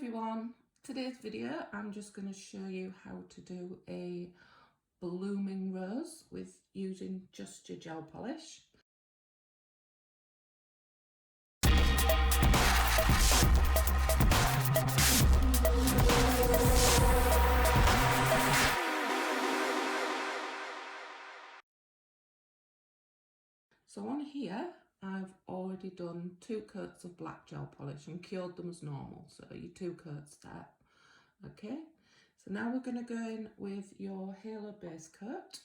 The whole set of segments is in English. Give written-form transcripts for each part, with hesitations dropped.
everyone, today's video I'm just going to show you how to do a blooming rose with using just your gel polish. So on here I've already done 2 coats of black gel polish and cured them as normal, so your 2 coats there. Okay, so now we're going to go in with your halo base coat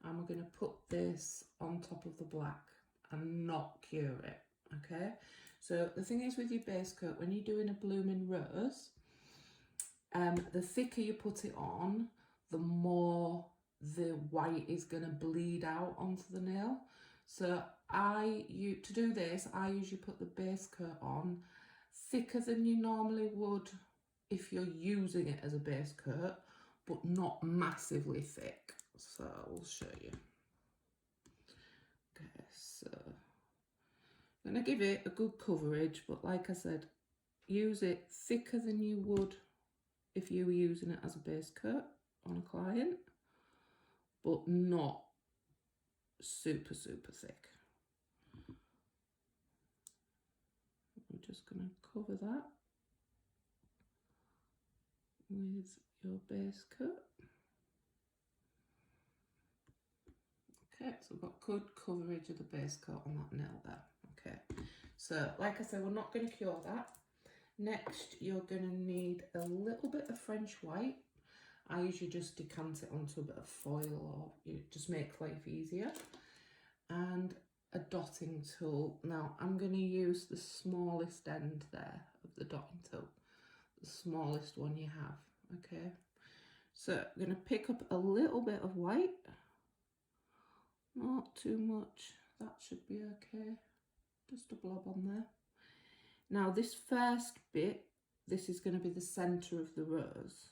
and we're going to put this on top of the black and not cure it. Okay, so the thing is with your base coat, when you're doing a blooming rose, the thicker you put it on, the more the white is going to bleed out onto the nail. So to do this, I usually put the base coat on thicker than you normally would if you're using it as a base coat, but not massively thick. So I'll show you. Okay, so I'm going to give it a good coverage, but like I said, use it thicker than you would if you were using it as a base coat on a client, but not super thick. I'm just going to cover that with your base coat. Okay, so we've got good coverage of the base coat on that nail there. Okay, so like I said, we're not going to cure that. Next, you're going to need a little bit of French white. I usually just decant it onto a bit of foil, or you just make life easier. And a dotting tool. Now I'm going to use the smallest end there of the dotting tool, the smallest one you have. Okay, so I'm going to pick up a little bit of white, not too much, that should be okay, just a blob on there. Now this first bit, this is going to be the center of the rose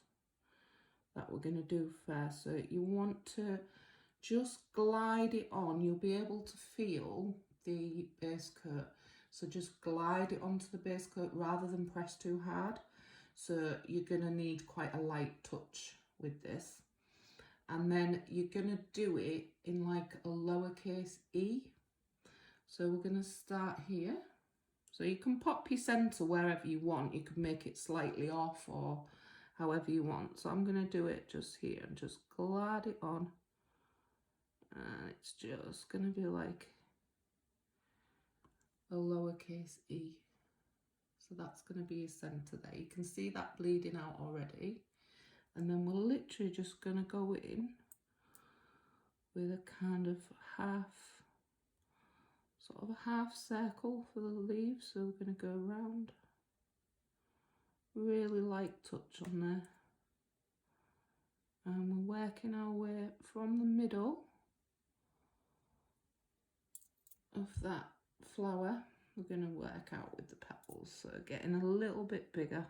that we're going to do first, so you want to just glide it on. You'll be able to feel the base coat, so just glide it onto the base coat rather than press too hard. So you're going to need quite a light touch with this, and then you're going to do it in like a lowercase e. So we're going to start here, so you can pop your center wherever you want. You could make it slightly off or however you want. So I'm going to do it just here and just glide it on. And it's just going to be like a lowercase e. So that's going to be your centre there. You can see that bleeding out already. And then we're literally just going to go in with a kind of sort of a half circle for the leaves. So we're going to go around. Really light touch on there. And we're working our way from the middle of that flower. We're going to work out with the petals, so getting a little bit bigger,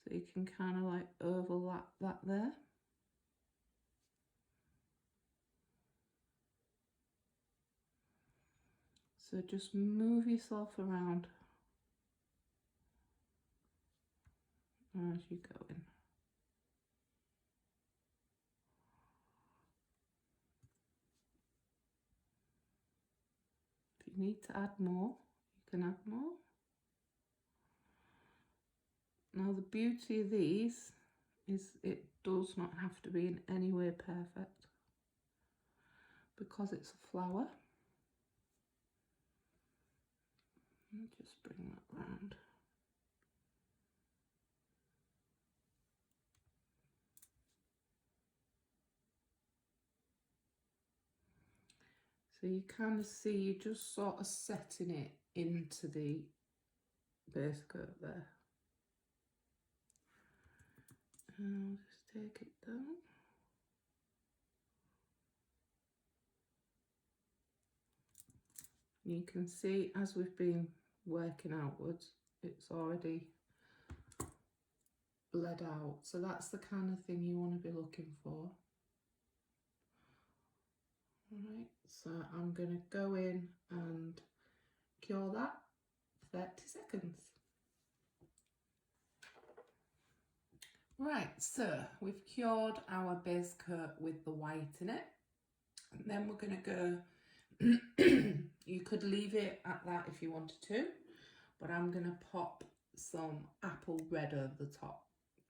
so you can kind of like overlap that there. So just move yourself around as you go in. If you need to add more, you can add more. Now the beauty of these is it does not have to be in any way perfect, because it's a flower. And just bring that round. So you kind of see, you just sort of setting it into the base coat there. And I'll just take it down. You can see as we've been working outwards, it's already bled out. So that's the kind of thing you want to be looking for. Alright, so I'm going to go in and cure that 30 seconds. Right, so we've cured our base coat with the white in it. And then we're going to go, you could leave it at that if you wanted to, but I'm going to pop some apple red over the top.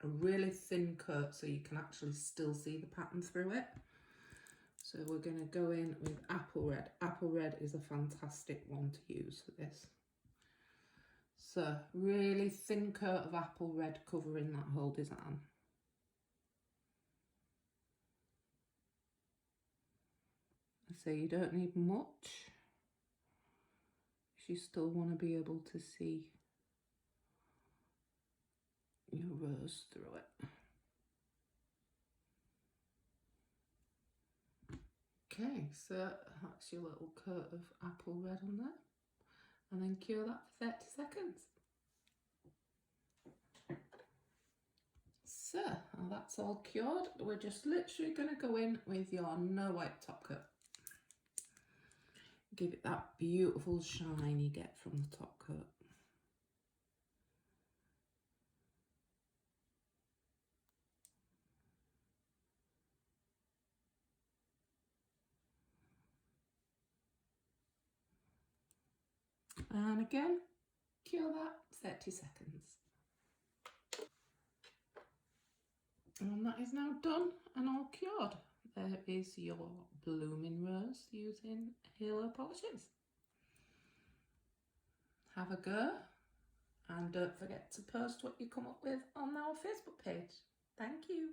A really thin coat so you can actually still see the pattern through it. So we're going to go in with apple red. Apple red is a fantastic one to use for this. So really thin coat of apple red covering that whole design. So you don't need much. You still want to be able to see your rose through it. Okay, so that's your little coat of apple red on there. And then cure that for 30 seconds. So, that's all cured. We're just literally going to go in with your no white top coat. Give it that beautiful shine you get from the top coat. And again, cure that 30 seconds. And that is now done and all cured. There is your blooming rose using halo polishes. Have a go and don't forget to post what you come up with on our Facebook page. Thank you.